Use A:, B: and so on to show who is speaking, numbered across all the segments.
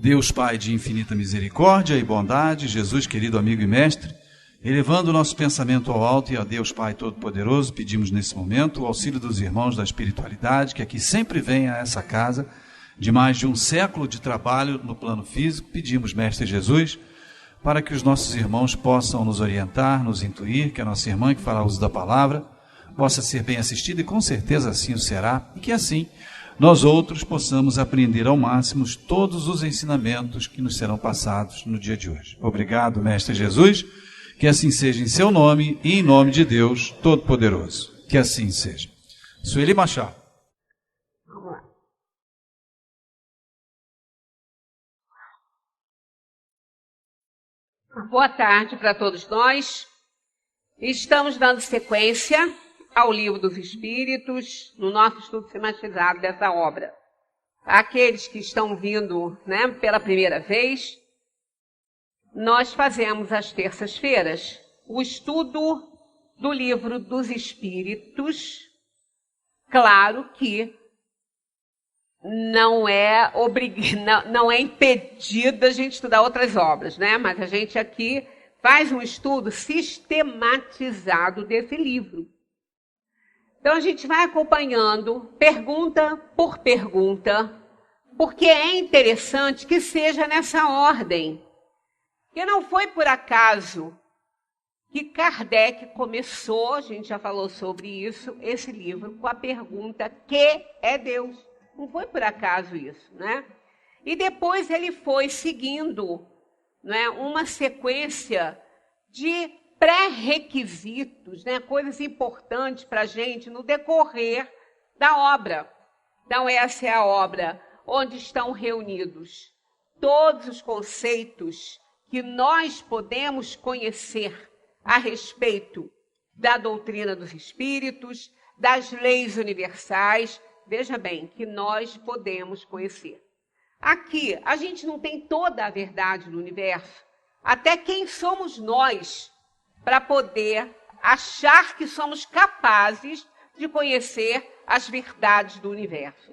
A: Deus Pai de infinita misericórdia e bondade, Jesus querido amigo e mestre, elevando o nosso pensamento ao alto e a Deus Pai Todo-Poderoso, pedimos nesse momento o auxílio dos irmãos da espiritualidade, que aqui sempre vêm a essa casa, de mais de um século de trabalho no plano físico. Pedimos, Mestre Jesus, para que os nossos irmãos possam nos orientar, nos intuir, que a nossa irmã que fará uso da palavra possa ser bem assistida, e com certeza assim o será, e que assim nós outros possamos aprender ao máximo todos os ensinamentos que nos serão passados no dia de hoje. Obrigado, Mestre Jesus, que assim seja em seu nome e em nome de Deus Todo-Poderoso. Que assim seja. Sueli Machado.
B: Vamos lá. Boa tarde para todos nós. Estamos dando sequência ao Livro dos Espíritos, no nosso estudo sistematizado dessa obra. Aqueles que estão vindo, pela primeira vez, nós fazemos às terças-feiras o estudo do Livro dos Espíritos. Claro que não é impedido a gente estudar outras obras, mas a gente aqui faz um estudo sistematizado desse livro. Então, a gente vai acompanhando, pergunta por pergunta, porque é interessante que seja nessa ordem. Porque não foi por acaso que Kardec começou, a gente já falou sobre isso, esse livro, com a pergunta: que é Deus? Não foi por acaso isso, E depois ele foi seguindo, uma sequência de pré-requisitos, coisas importantes para a gente no decorrer da obra. Então, essa é a obra onde estão reunidos todos os conceitos que nós podemos conhecer a respeito da doutrina dos espíritos, das leis universais. Veja bem, que nós podemos conhecer. Aqui, a gente não tem toda a verdade do universo. Até quem somos nós para poder achar que somos capazes de conhecer as verdades do universo,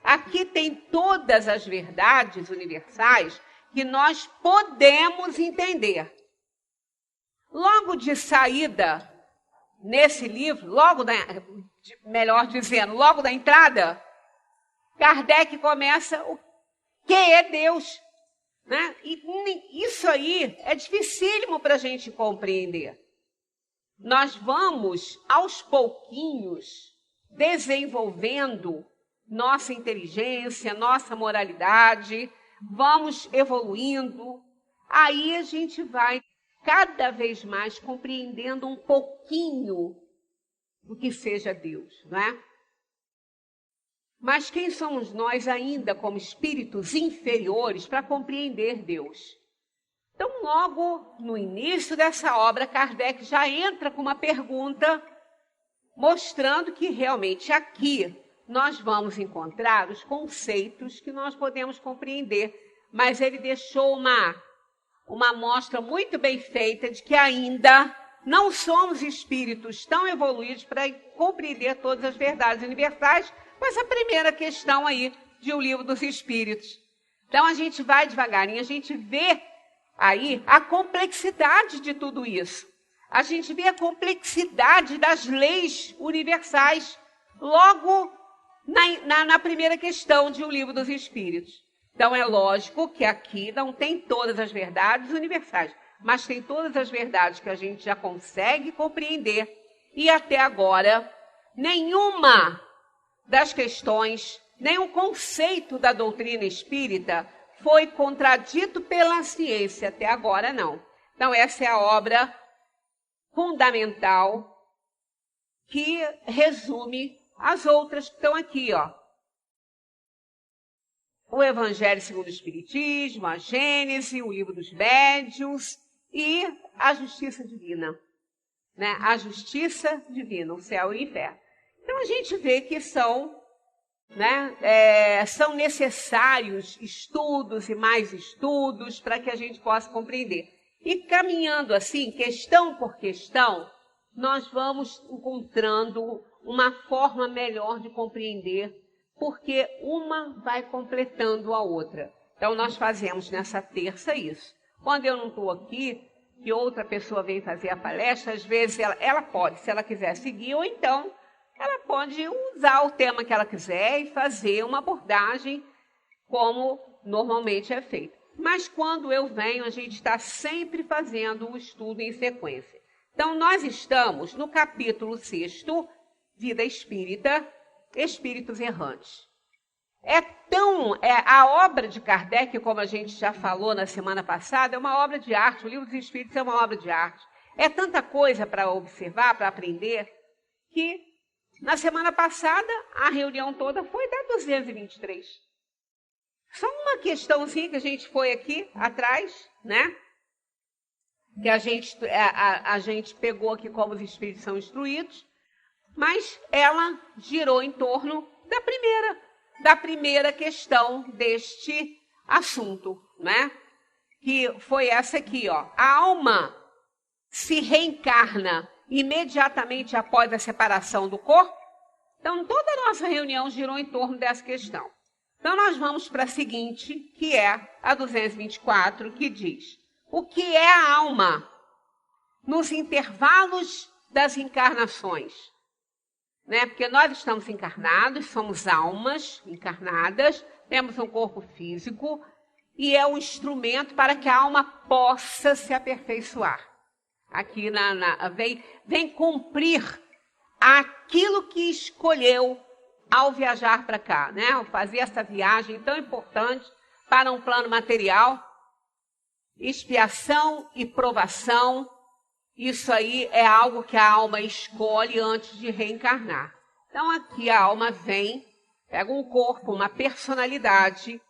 B: Aqui tem todas as verdades universais que nós podemos entender. Logo de saída, nesse livro, logo da entrada, Kardec começa o que é Deus, E isso aí é dificílimo para a gente compreender. Nós vamos, aos pouquinhos, desenvolvendo nossa inteligência, nossa moralidade, vamos evoluindo. Aí a gente vai cada vez mais compreendendo um pouquinho do que seja Deus, Mas quem somos nós ainda como espíritos inferiores para compreender Deus? Então, logo no início dessa obra, Kardec já entra com uma pergunta mostrando que realmente aqui nós vamos encontrar os conceitos que nós podemos compreender. Mas ele deixou uma amostra muito bem feita de que ainda não somos espíritos tão evoluídos para compreender todas as verdades universais, com essa primeira questão aí de O Livro dos Espíritos. Então, a gente vai devagarinho, a gente vê aí a complexidade de tudo isso. A gente vê a complexidade das leis universais logo na primeira questão de O Livro dos Espíritos. Então, é lógico que aqui não tem todas as verdades universais, mas tem todas as verdades que a gente já consegue compreender. E até agora, nenhuma das questões, nenhum conceito da doutrina espírita foi contradito pela ciência. Até agora, não. Então, essa é a obra fundamental que resume as outras que estão aqui, O Evangelho segundo o Espiritismo, a Gênese, o Livro dos Médiuns e a Justiça Divina. A Justiça Divina, o céu e o inferno. Então, a gente vê que são necessários estudos e mais estudos para que a gente possa compreender. E caminhando assim, questão por questão, nós vamos encontrando uma forma melhor de compreender, porque uma vai completando a outra. Então, nós fazemos nessa terça isso. Quando eu não estou aqui, que outra pessoa vem fazer a palestra, às vezes ela pode, se ela quiser seguir, ou então ela pode usar o tema que ela quiser e fazer uma abordagem como normalmente é feito. Mas quando eu venho, a gente está sempre fazendo o estudo em sequência. Então, nós estamos no capítulo 6, Vida Espírita, Espíritos Errantes. A obra de Kardec, como a gente já falou na semana passada, é uma obra de arte. O Livro dos Espíritos é uma obra de arte. É tanta coisa para observar, para aprender, que na semana passada a reunião toda foi da 223. Só uma questãozinha que a gente foi aqui atrás, né? Que a gente pegou aqui como os espíritos são instruídos, mas ela girou em torno da primeira questão deste assunto, né? Que foi essa aqui, ó. A alma se reencarna imediatamente após a separação do corpo? Então, toda a nossa reunião girou em torno dessa questão. Então, nós vamos para a seguinte, que é a 224, que diz: o que é a alma nos intervalos das encarnações? Né? Porque nós estamos encarnados, somos almas encarnadas, temos um corpo físico e é um instrumento para que a alma possa se aperfeiçoar. Aqui vem cumprir aquilo que escolheu ao viajar para cá, né? Ao fazer essa viagem tão importante para um plano material. Expiação e provação, isso aí é algo que a alma escolhe antes de reencarnar. Então aqui a alma vem, pega um corpo, uma personalidade,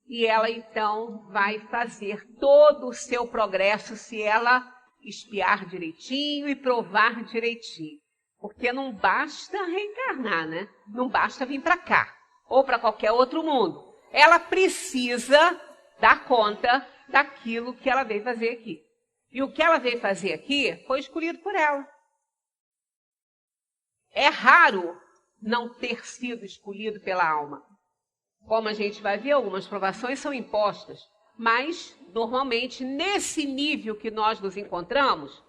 B: e ela então vai fazer todo o seu progresso se ela expiar direitinho e provar direitinho. Porque não basta reencarnar, né? Não basta vir para cá ou para qualquer outro mundo. Ela precisa dar conta daquilo que ela veio fazer aqui. E o que ela veio fazer aqui foi escolhido por ela. É raro não ter sido escolhido pela alma. Como a gente vai ver, algumas provações são impostas. Mas, normalmente, nesse nível que nós nos encontramos,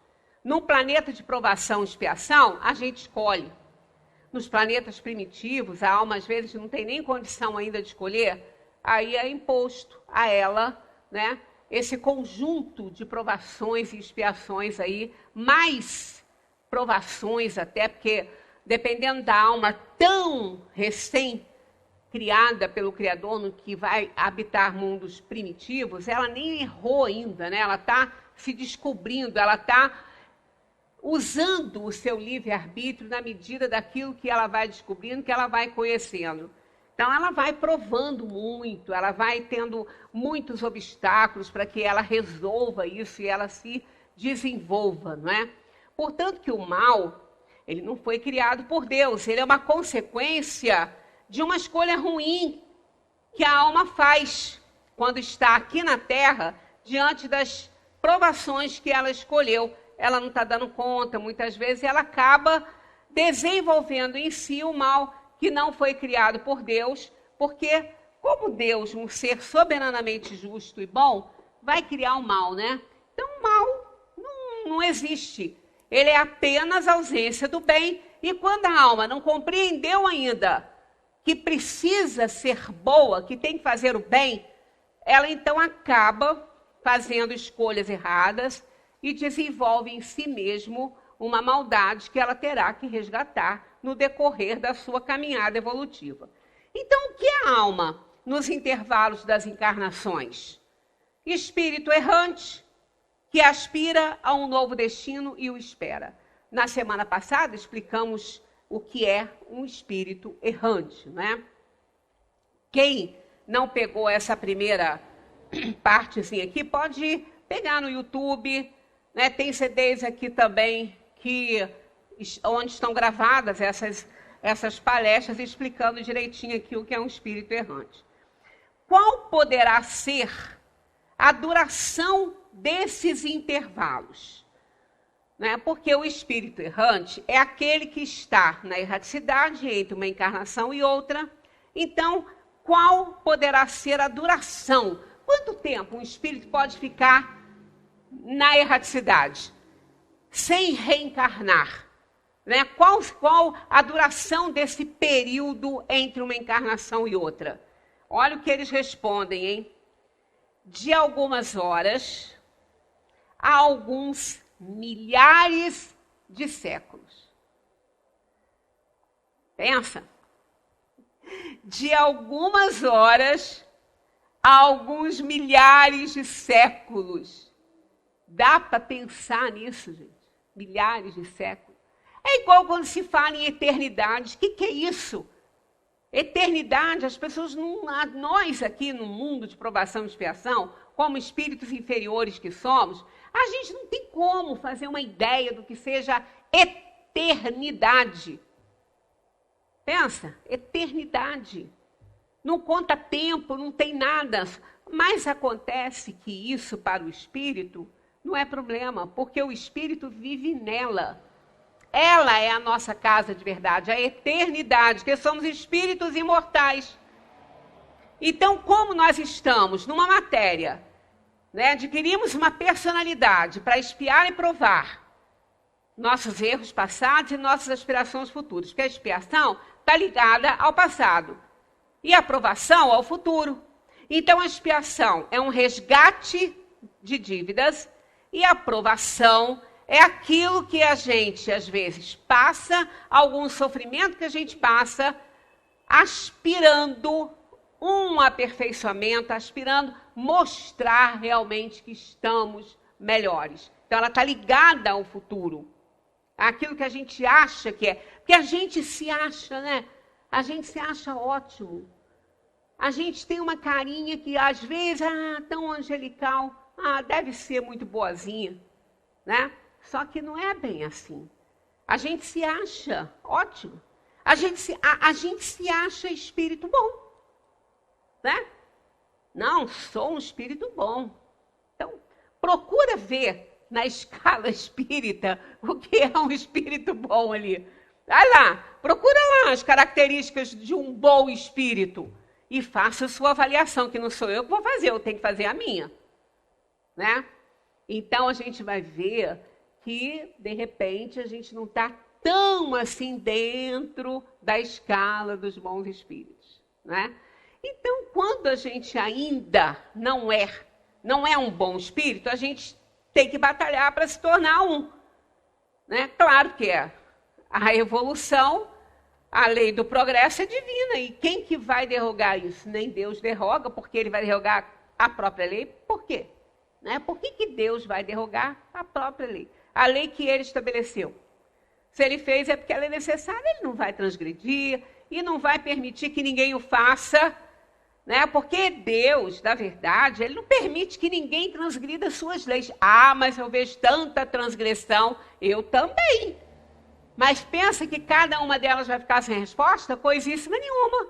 B: num planeta de provação e expiação, a gente escolhe. Nos planetas primitivos, a alma às vezes não tem nem condição ainda de escolher, aí é imposto a ela, né, esse conjunto de provações e expiações aí, mais provações até, porque dependendo da alma tão recém-criada pelo Criador, no que vai habitar mundos primitivos, ela nem errou ainda, né? Ela está se descobrindo, ela está usando o seu livre-arbítrio na medida daquilo que ela vai descobrindo, que ela vai conhecendo. Então, ela vai provando muito, ela vai tendo muitos obstáculos para que ela resolva isso e ela se desenvolva, não é? Portanto, que o mal, ele não foi criado por Deus, ele é uma consequência de uma escolha ruim que a alma faz quando está aqui na Terra, diante das provações que ela escolheu. Ela não está dando conta, muitas vezes ela acaba desenvolvendo em si o mal que não foi criado por Deus, porque como Deus, um ser soberanamente justo e bom, vai criar o mal, né? Então o mal não existe. Ele é apenas a ausência do bem, e quando a alma não compreendeu ainda que precisa ser boa, que tem que fazer o bem, ela então acaba fazendo escolhas erradas e desenvolve em si mesmo uma maldade que ela terá que resgatar no decorrer da sua caminhada evolutiva. Então, o que é a alma nos intervalos das encarnações? Espírito errante, que aspira a um novo destino e o espera. Na semana passada, explicamos o que é um espírito errante, né? Quem não pegou essa primeira partezinha aqui, pode pegar no YouTube, né? Tem CDs aqui também onde estão gravadas essas palestras explicando direitinho aqui o que é um espírito errante. Qual poderá ser a duração desses intervalos? Né? Porque o espírito errante é aquele que está na erraticidade entre uma encarnação e outra. Então, qual poderá ser a duração? Quanto tempo um espírito pode ficar na erraticidade, sem reencarnar? Né? Qual a duração desse período entre uma encarnação e outra? Olha o que eles respondem, hein? De algumas horas a alguns milhares de séculos. Pensa. De algumas horas a alguns milhares de séculos. Dá para pensar nisso, gente? Milhares de séculos. É igual quando se fala em eternidade. O que é isso? Eternidade, as pessoas, nós aqui no mundo de provação e expiação, como espíritos inferiores que somos, a gente não tem como fazer uma ideia do que seja eternidade. Pensa, eternidade. Não conta tempo, não tem nada. Mas acontece que isso para o espírito não é problema, porque o espírito vive nela. Ela é a nossa casa de verdade, a eternidade, que somos espíritos imortais. Então, como nós estamos numa matéria, né, adquirimos uma personalidade para expiar e provar nossos erros passados e nossas aspirações futuras, porque a expiação está ligada ao passado e a provação ao futuro. Então, a expiação é um resgate de dívidas e a provação é aquilo que a gente, às vezes, passa, algum sofrimento que a gente passa, aspirando um aperfeiçoamento, aspirando mostrar realmente que estamos melhores. Então, ela está ligada ao futuro. Aquilo que a gente acha que é. Porque a gente se acha, né? A gente se acha ótimo. A gente tem uma carinha que, às vezes, tão angelical. Deve ser muito boazinha, né? Só que não é bem assim. A gente se acha ótimo. A gente se acha espírito bom, né? Não, sou um espírito bom. Então, procura ver na escala espírita o que é um espírito bom ali. Vai lá, procura lá as características de um bom espírito e faça a sua avaliação, que não sou eu que vou fazer, eu tenho que fazer a minha, né? Então, a gente vai ver que, de repente, a gente não está tão assim dentro da escala dos bons espíritos, né? Então, quando a gente ainda não é um bom espírito, a gente tem que batalhar para se tornar um, né? Claro que a evolução, a lei do progresso é divina, e quem que vai derrogar isso? Nem Deus derroga, porque ele vai derrogar a própria lei. Por quê? Né? Por que Deus vai derrogar a própria lei? A lei que ele estabeleceu. Se ele fez é porque ela é necessária, ele não vai transgredir e não vai permitir que ninguém o faça, né? Porque Deus, na verdade, ele não permite que ninguém transgrida suas leis. Mas eu vejo tanta transgressão, eu também. Mas pensa que cada uma delas vai ficar sem resposta? Coisíssima nenhuma.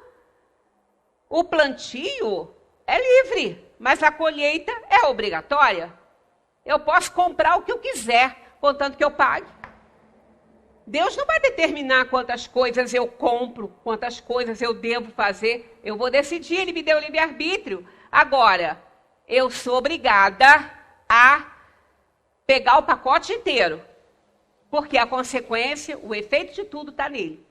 B: O plantio é livre, mas a colheita é obrigatória. Eu posso comprar o que eu quiser, contanto que eu pague. Deus não vai determinar quantas coisas eu compro, quantas coisas eu devo fazer. Eu vou decidir, ele me deu livre-arbítrio. Agora, eu sou obrigada a pegar o pacote inteiro, porque a consequência, o efeito de tudo está nele.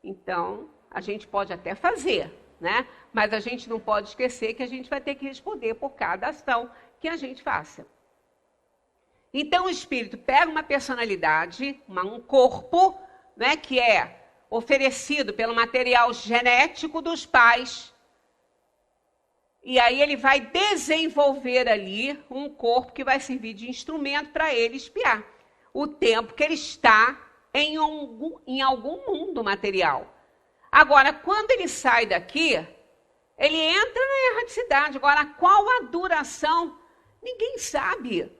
B: Então, a gente pode até fazer, né? Mas a gente não pode esquecer que a gente vai ter que responder por cada ação que a gente faça. Então, o espírito pega uma personalidade, um corpo, né, que é oferecido pelo material genético dos pais, e aí ele vai desenvolver ali um corpo que vai servir de instrumento para ele espiar o tempo que ele está em algum mundo material. Agora, quando ele sai daqui, ele entra na erraticidade. Agora, qual a duração? Ninguém sabe.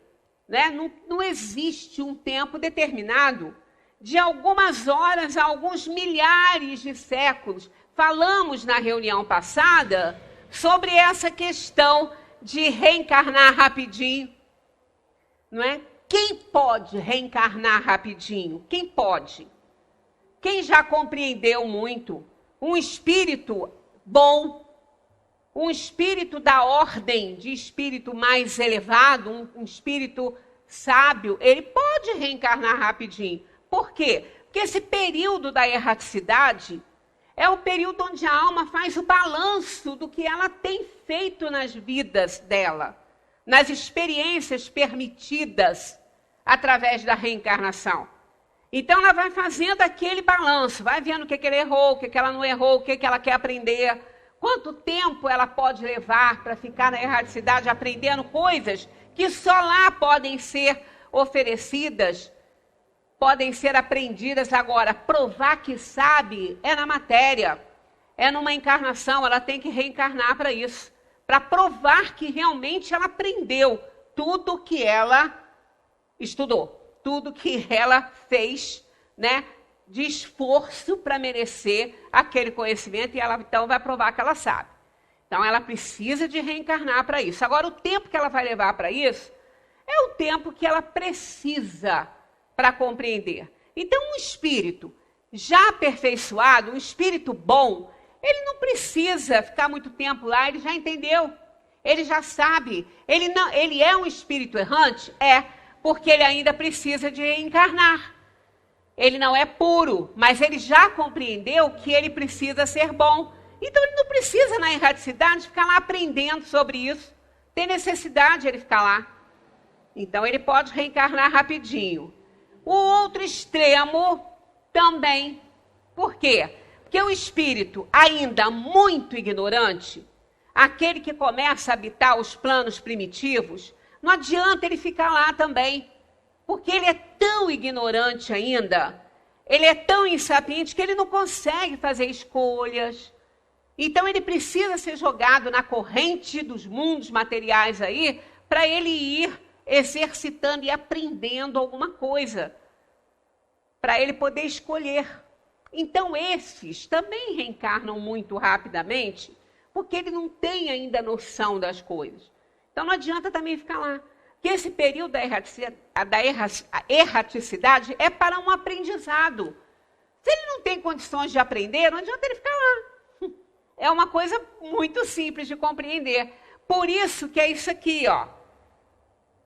B: Né? Não existe um tempo determinado. De algumas horas a alguns milhares de séculos. Falamos na reunião passada sobre essa questão de reencarnar rapidinho. Não é? Quem pode reencarnar rapidinho? Quem pode? Quem já compreendeu muito? Um espírito bom, Um espírito da ordem de espírito mais elevado, um espírito sábio, ele pode reencarnar rapidinho. Por quê? Porque esse período da erraticidade é o período onde a alma faz o balanço do que ela tem feito nas vidas dela, nas experiências permitidas através da reencarnação. Então ela vai fazendo aquele balanço, vai vendo o que ela errou, o que ela não errou, o que ela quer aprender. Quanto tempo ela pode levar para ficar na erraticidade aprendendo coisas que só lá podem ser oferecidas, podem ser aprendidas agora. Provar que sabe é na matéria, é numa encarnação, ela tem que reencarnar para isso, para provar que realmente ela aprendeu tudo que ela estudou, tudo que ela fez, né, de esforço para merecer aquele conhecimento, e ela então vai provar que ela sabe. Então ela precisa de reencarnar para isso. Agora, o tempo que ela vai levar para isso é o tempo que ela precisa para compreender. Então, um espírito já aperfeiçoado, um espírito bom, ele não precisa ficar muito tempo lá, ele já entendeu, ele já sabe. Ele é um espírito errante? É, porque ele ainda precisa de reencarnar. Ele não é puro, mas ele já compreendeu que ele precisa ser bom. Então ele não precisa, na erraticidade, ficar lá aprendendo sobre isso. Tem necessidade de ele ficar lá. Então ele pode reencarnar rapidinho. O outro extremo também. Por quê? Porque o espírito ainda muito ignorante, aquele que começa a habitar os planos primitivos, não adianta ele ficar lá também. Porque ele é tão ignorante ainda, ele é tão insapiente que ele não consegue fazer escolhas. Então ele precisa ser jogado na corrente dos mundos materiais aí, para ele ir exercitando e aprendendo alguma coisa, para ele poder escolher. Então esses também reencarnam muito rapidamente, porque ele não tem ainda noção das coisas. Então não adianta também ficar lá. Que esse período da erraticidade é para um aprendizado. Se ele não tem condições de aprender, não adianta ele ficar lá. É uma coisa muito simples de compreender. Por isso que é isso aqui, ó.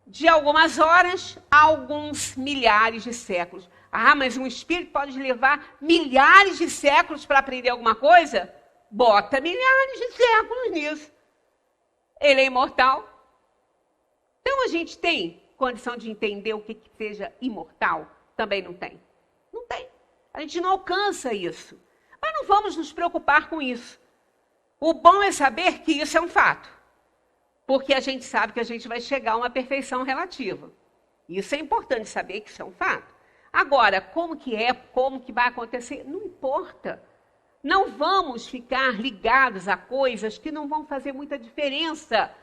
B: De algumas horas a alguns milhares de séculos. Ah, mas um espírito pode levar milhares de séculos para aprender alguma coisa? Bota milhares de séculos nisso. Ele é imortal. Então a gente tem condição de entender o que seja imortal? Também não tem. Não tem. A gente não alcança isso. Mas não vamos nos preocupar com isso. O bom é saber que isso é um fato. Porque a gente sabe que a gente vai chegar a uma perfeição relativa. Isso é importante saber que isso é um fato. Agora, como que vai acontecer? Não importa. Não vamos ficar ligados a coisas que não vão fazer muita diferença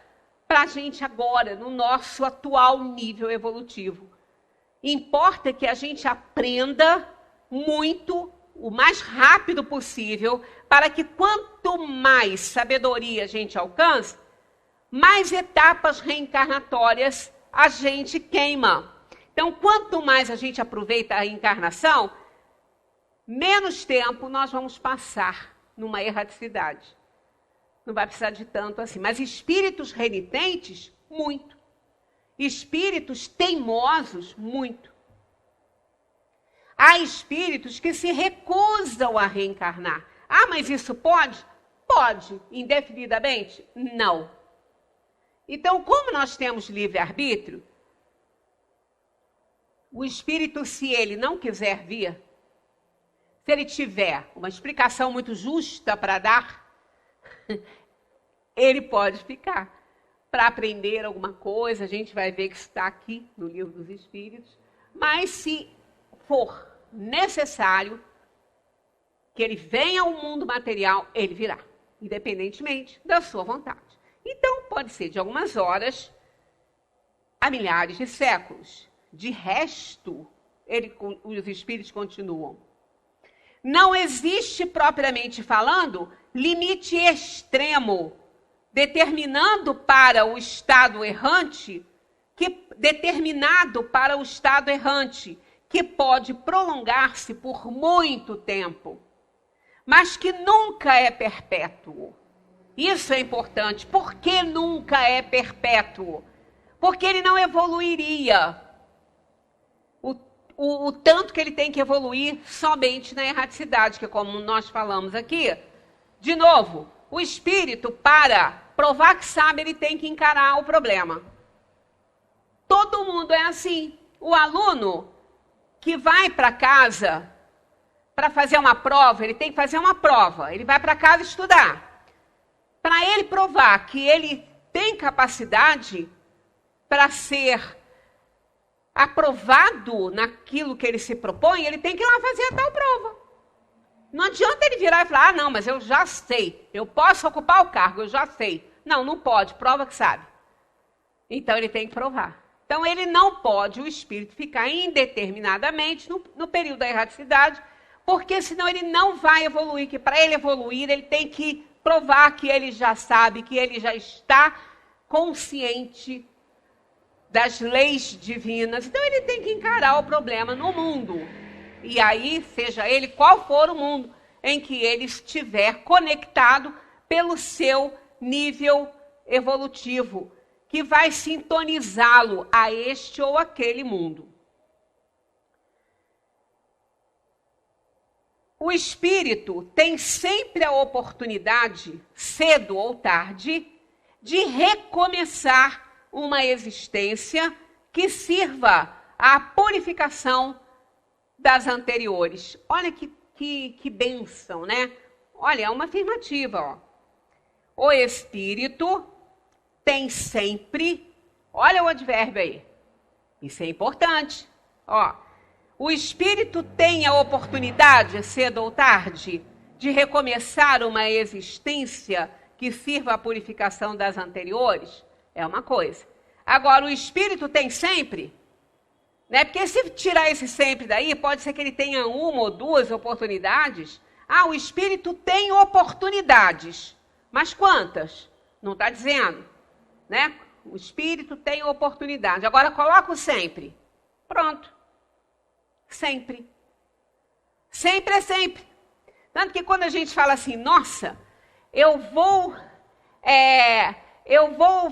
B: para a gente agora, no nosso atual nível evolutivo. Importa que a gente aprenda muito, o mais rápido possível, para que quanto mais sabedoria a gente alcance, mais etapas reencarnatórias a gente queima. Então, quanto mais a gente aproveita a reencarnação, menos tempo nós vamos passar numa erraticidade. Não vai precisar de tanto assim. Mas espíritos renitentes, muito. Espíritos teimosos, muito. Há espíritos que se recusam a reencarnar. Ah, mas isso pode? Pode. Indefinidamente? Não. Então, como nós temos livre-arbítrio, o espírito, se ele não quiser vir, se ele tiver uma explicação muito justa para dar, ele pode ficar para aprender alguma coisa. A gente vai ver que está aqui no Livro dos Espíritos. Mas se for necessário que ele venha ao mundo material, ele virá, independentemente da sua vontade. Então, pode ser de algumas horas a milhares de séculos. De resto, os espíritos continuam. Não existe, propriamente falando, limite extremo, determinado para o estado errante, que pode prolongar-se por muito tempo, mas que nunca é perpétuo. Isso é importante. Por que nunca é perpétuo? Porque ele não evoluiria o tanto que ele tem que evoluir somente na erraticidade, que é como nós falamos aqui. De novo, o espírito, para provar que sabe, ele tem que encarar o problema. Todo mundo é assim. O aluno que vai para casa para fazer uma prova, ele tem que fazer uma prova. Ele vai para casa estudar. Para ele provar que ele tem capacidade para ser aprovado naquilo que ele se propõe, ele tem que ir lá fazer a tal prova. Não adianta ele virar e falar, não, mas eu já sei, eu posso ocupar o cargo, eu já sei. Não, não pode, prova que sabe. Então ele tem que provar. Então ele não pode, o espírito, ficar indeterminadamente no período da erraticidade, porque senão ele não vai evoluir, que para ele evoluir, ele tem que provar que ele já sabe, que ele já está consciente das leis divinas. Então ele tem que encarar o problema no mundo. E aí, seja ele qual for o mundo em que ele estiver conectado pelo seu nível evolutivo, que vai sintonizá-lo a este ou aquele mundo. O espírito tem sempre a oportunidade, cedo ou tarde, de recomeçar uma existência que sirva à purificação das anteriores. Olha que bênção, né? Olha, é uma afirmativa, ó. O espírito tem sempre, olha o advérbio aí, isso é importante, ó. O espírito tem a oportunidade, cedo ou tarde, de recomeçar uma existência que sirva à purificação das anteriores? É uma coisa. Agora, o espírito tem sempre, né? Porque se tirar esse sempre daí, pode ser que ele tenha uma ou duas oportunidades. Ah, o espírito tem oportunidades. Mas quantas? Não está dizendo, né? O espírito tem oportunidade. Agora, coloca o sempre. Pronto. Sempre. Sempre é sempre. Tanto que quando a gente fala assim, nossa, eu vou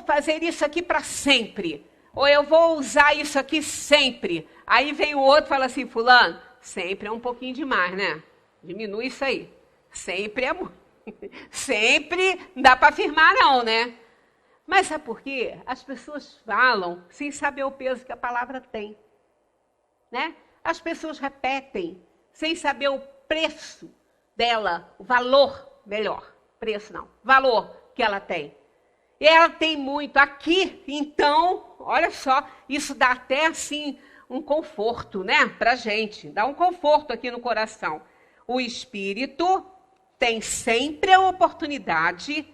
B: fazer isso aqui para sempre. Ou eu vou usar isso aqui sempre. Aí vem o outro e fala assim, fulano, sempre é um pouquinho demais, né? Diminui isso aí. Sempre é muito. Sempre não dá para afirmar não, né? Mas sabe por quê? As pessoas falam sem saber o peso que a palavra tem, né? As pessoas repetem sem saber o preço dela, o valor, melhor, preço não, valor que ela tem. E ela tem muito aqui, então, olha só, isso dá até assim um conforto, né, pra gente, dá um conforto aqui no coração. O espírito tem sempre a oportunidade,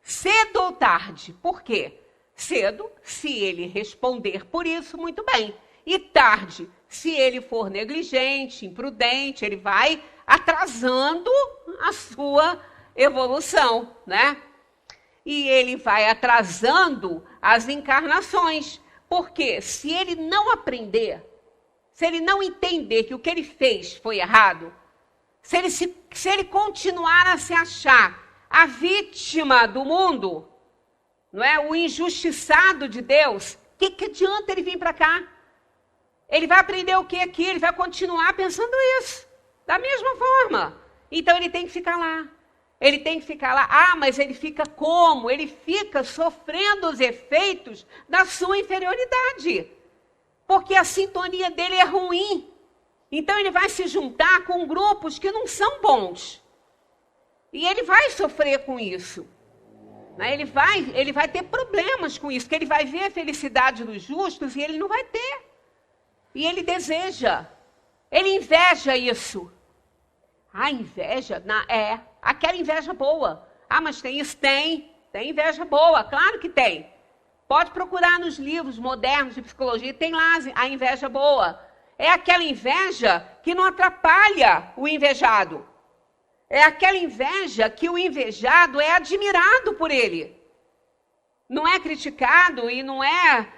B: cedo ou tarde. Por quê? Cedo, se ele responder por isso, muito bem. E tarde, se ele for negligente, imprudente, ele vai atrasando a sua evolução, né? E ele vai atrasando as encarnações. Porque se ele não aprender, se ele não entender que o que ele fez foi errado, se ele continuar a se achar a vítima do mundo, não é? O injustiçado de Deus, que adianta ele vir para cá? Ele vai aprender o que aqui? Ele vai continuar pensando isso, da mesma forma. Então ele tem que ficar lá. Ele tem que ficar lá. Ah, mas ele fica como? Ele fica sofrendo os efeitos da sua inferioridade. Porque a sintonia dele é ruim. Então ele vai se juntar com grupos que não são bons. E ele vai sofrer com isso. Ele vai ter problemas com isso, porque ele vai ver a felicidade dos justos e ele não vai ter. E ele deseja, ele inveja isso. A inveja é aquela inveja boa. Ah, mas tem isso? Tem inveja boa, claro que tem. Pode procurar nos livros modernos de psicologia, tem lá a inveja boa. É aquela inveja que não atrapalha o invejado. É aquela inveja que o invejado é admirado por ele. Não é criticado e não é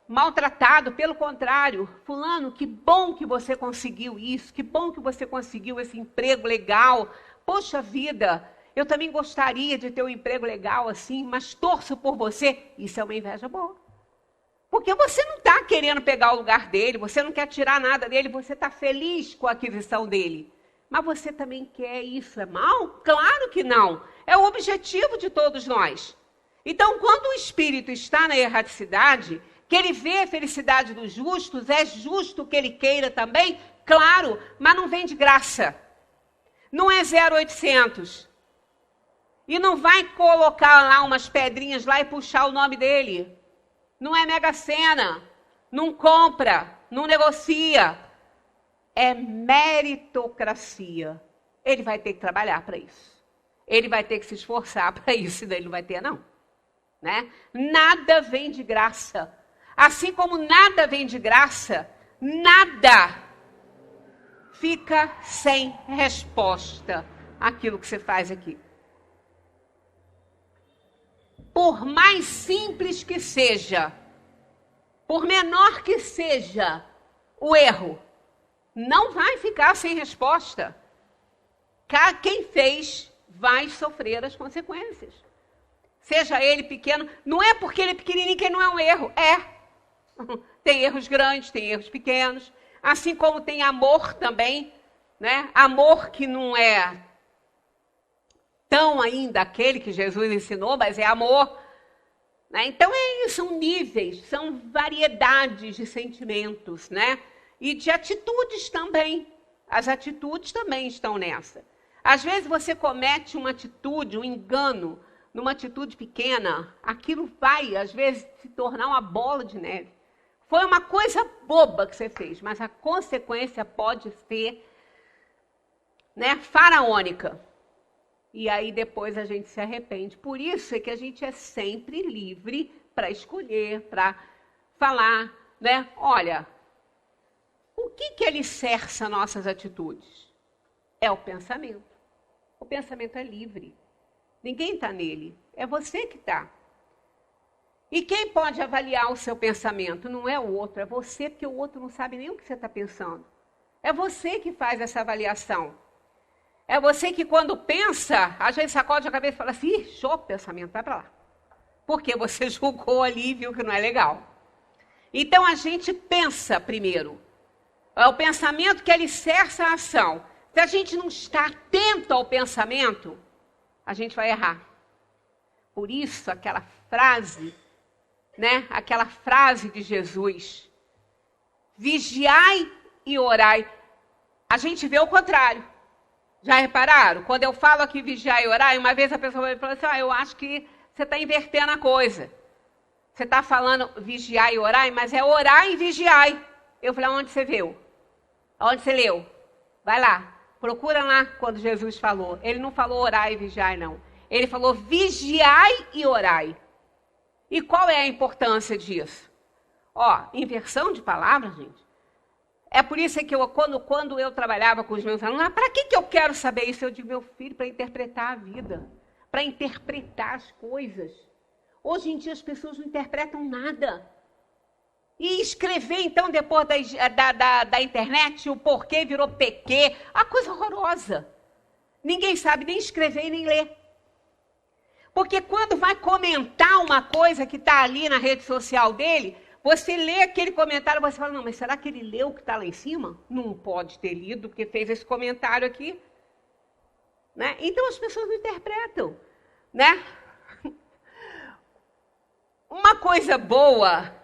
B: maltratado, pelo contrário. Fulano, que bom que você conseguiu isso, que bom que você conseguiu esse emprego legal. Poxa vida, eu também gostaria de ter um emprego legal assim, mas torço por você. Isso é uma inveja boa. Porque você não está querendo pegar o lugar dele, você não quer tirar nada dele, você está feliz com a aquisição dele. Mas você também quer isso, é mal? Claro que não. É o objetivo de todos nós. Então, quando o espírito está na erraticidade, que ele vê a felicidade dos justos, é justo que ele queira também? Claro, mas não vem de graça. Não é 0800. E não vai colocar lá umas pedrinhas lá e puxar o nome dele. Não é Mega Sena. Não compra, não negocia. É meritocracia. Ele vai ter que trabalhar para isso. Ele vai ter que se esforçar para isso, e daí ele não vai ter, não. Né? Nada vem de graça. Assim como nada vem de graça, nada fica sem resposta àquilo que você faz aqui. Por mais simples que seja, por menor que seja o erro, não vai ficar sem resposta. Quem fez vai sofrer as consequências. Seja ele pequeno, não é porque ele é pequenininho que ele não é um erro. É. Tem erros grandes, tem erros pequenos. Assim como tem amor também, né? Amor que não é tão ainda aquele que Jesus ensinou, mas é amor. Né? Então é isso, são níveis, são variedades de sentimentos, né? E de atitudes também. As atitudes também estão nessa. Às vezes você comete uma atitude, um engano, numa atitude pequena, aquilo vai, às vezes, se tornar uma bola de neve. Foi uma coisa boba que você fez, mas a consequência pode ser, né, faraônica. E aí depois a gente se arrepende. Por isso é que a gente é sempre livre para escolher, para falar, né? Olha, o que alicerça nossas atitudes? É o pensamento. O pensamento é livre. Ninguém está nele. É você que está. E quem pode avaliar o seu pensamento? Não é o outro, é você, porque o outro não sabe nem o que você está pensando. É você que faz essa avaliação. É você que, quando pensa, às vezes sacode a cabeça e fala assim, ih, o pensamento, vai para lá. Porque você julgou ali e viu que não é legal. Então, a gente pensa primeiro. É o pensamento que alicerça a ação. Se a gente não está atento ao pensamento, a gente vai errar. Por isso, aquela frase, né? Aquela frase de Jesus, vigiai e orai. A gente vê o contrário. Já repararam? Quando eu falo aqui vigiar e orar, uma vez a pessoa vai falar assim, eu acho que você está invertendo a coisa. Você está falando vigiar e orar, mas é orar e vigiar. Eu falei, onde você viu? Onde você leu? Vai lá, procura lá quando Jesus falou. Ele não falou orar e vigiar, não. Ele falou vigiai e orai. E qual é a importância disso? Inversão de palavras, gente. É por isso que quando eu trabalhava com os meus alunos, para que eu quero saber isso? Eu digo, meu filho, para interpretar a vida, para interpretar as coisas. Hoje em dia as pessoas não interpretam nada. E escrever, então, depois da internet, o porquê virou PQ, a coisa horrorosa. Ninguém sabe nem escrever e nem ler. Porque quando vai comentar uma coisa que está ali na rede social dele, você lê aquele comentário, você fala, não, mas será que ele leu o que está lá em cima? Não pode ter lido, porque fez esse comentário aqui. Né? Então as pessoas não interpretam. Né? Uma coisa boa,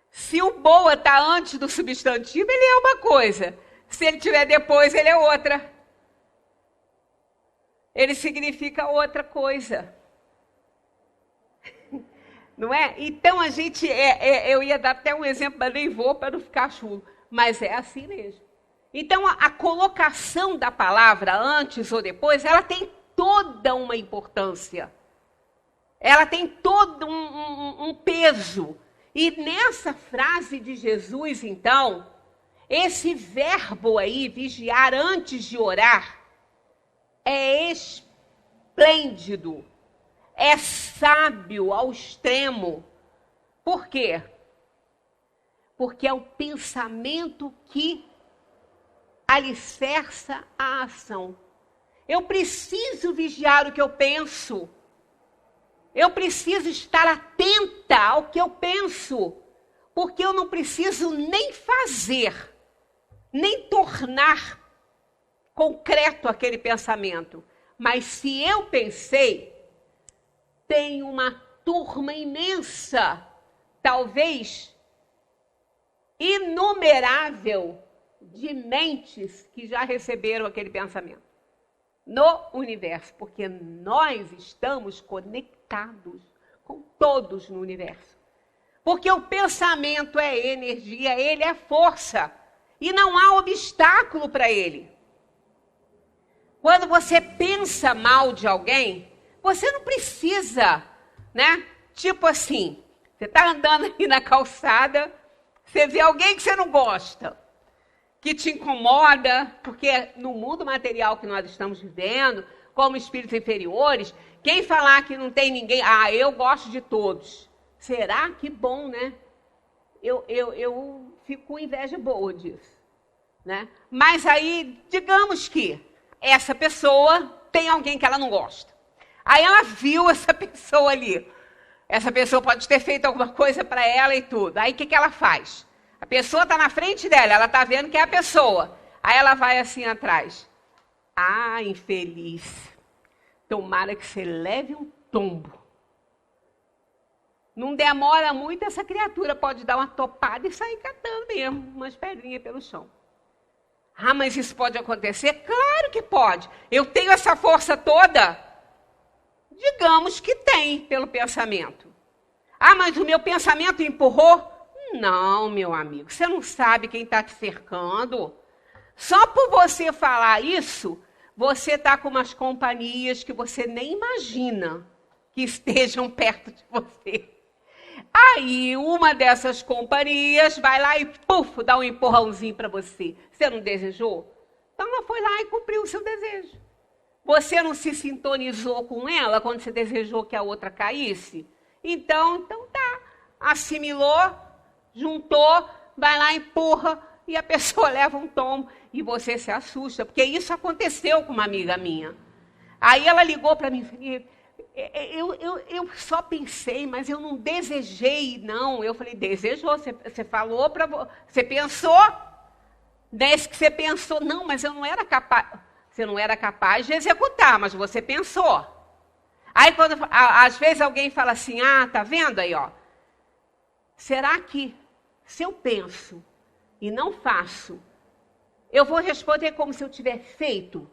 B: se o boa está antes do substantivo, ele é uma coisa. Se ele tiver depois, ele é outra. Ele significa outra coisa. Não é? Então a gente, eu ia dar até um exemplo, mas nem vou para não ficar chulo. Mas é assim mesmo. Então a colocação da palavra antes ou depois, ela tem toda uma importância. Ela tem todo um peso. E nessa frase de Jesus, então, esse verbo aí, vigiar antes de orar, é esplêndido. É sábio ao extremo. Por quê? Porque é o pensamento que alicerça a ação. Eu preciso vigiar o que eu penso. Eu preciso estar atenta ao que eu penso. Porque eu não preciso nem fazer, nem tornar concreto aquele pensamento. Mas se eu pensei, tem uma turma imensa, talvez inumerável, de mentes que já receberam aquele pensamento no universo, porque nós estamos conectados com todos no universo. Porque o pensamento é energia, ele é força, e não há obstáculo para ele. Quando você pensa mal de alguém, você não precisa, né? Tipo assim, você está andando aqui na calçada, você vê alguém que você não gosta, que te incomoda, porque no mundo material que nós estamos vivendo, como espíritos inferiores, quem falar que não tem ninguém, eu gosto de todos. Será? Que bom, né? Eu fico com inveja boa disso, né? Mas aí, digamos que essa pessoa tem alguém que ela não gosta. Aí ela viu essa pessoa ali. Essa pessoa pode ter feito alguma coisa para ela e tudo. Aí o que ela faz? A pessoa está na frente dela, ela está vendo que é a pessoa. Aí ela vai assim atrás. Infeliz. Tomara que você leve um tombo. Não demora muito, essa criatura pode dar uma topada e sair catando mesmo umas pedrinhas pelo chão. Mas isso pode acontecer? Claro que pode. Eu tenho essa força toda? Digamos que tem, pelo pensamento. Mas o meu pensamento empurrou? Não, meu amigo, você não sabe quem está te cercando. Só por você falar isso, você está com umas companhias que você nem imagina que estejam perto de você. Aí uma dessas companhias vai lá e, dá um empurrãozinho para você. Você não desejou? Então ela foi lá e cumpriu o seu desejo. Você não se sintonizou com ela quando você desejou que a outra caísse? Então tá. Assimilou, juntou, vai lá, empurra e a pessoa leva um tombo e você se assusta. Porque isso aconteceu com uma amiga minha. Aí ela ligou para mim e falou, eu só pensei, mas eu não desejei, não. Eu falei, desejou, você falou, você pensou, desde que você pensou, não, mas eu não era capaz, você não era capaz de executar, mas você pensou. Aí, às vezes alguém fala assim, tá vendo aí, ó, será que se eu penso e não faço, eu vou responder como se eu tivesse feito?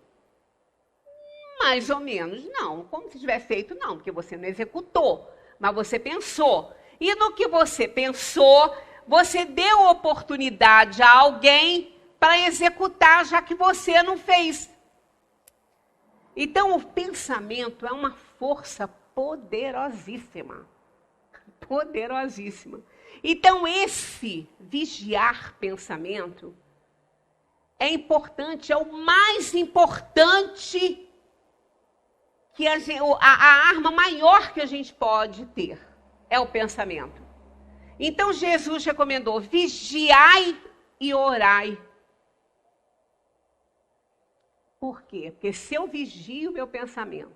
B: Mais ou menos, não. Como se tivesse feito, não, porque você não executou, mas você pensou. E no que você pensou, você deu oportunidade a alguém para executar, já que você não fez. Então, o pensamento é uma força poderosíssima. Poderosíssima. Então, esse vigiar pensamento é importante, é o mais importante, que a arma maior que a gente pode ter é o pensamento. Então, Jesus recomendou, vigiai e orai. Por quê? Porque se eu vigio o meu pensamento,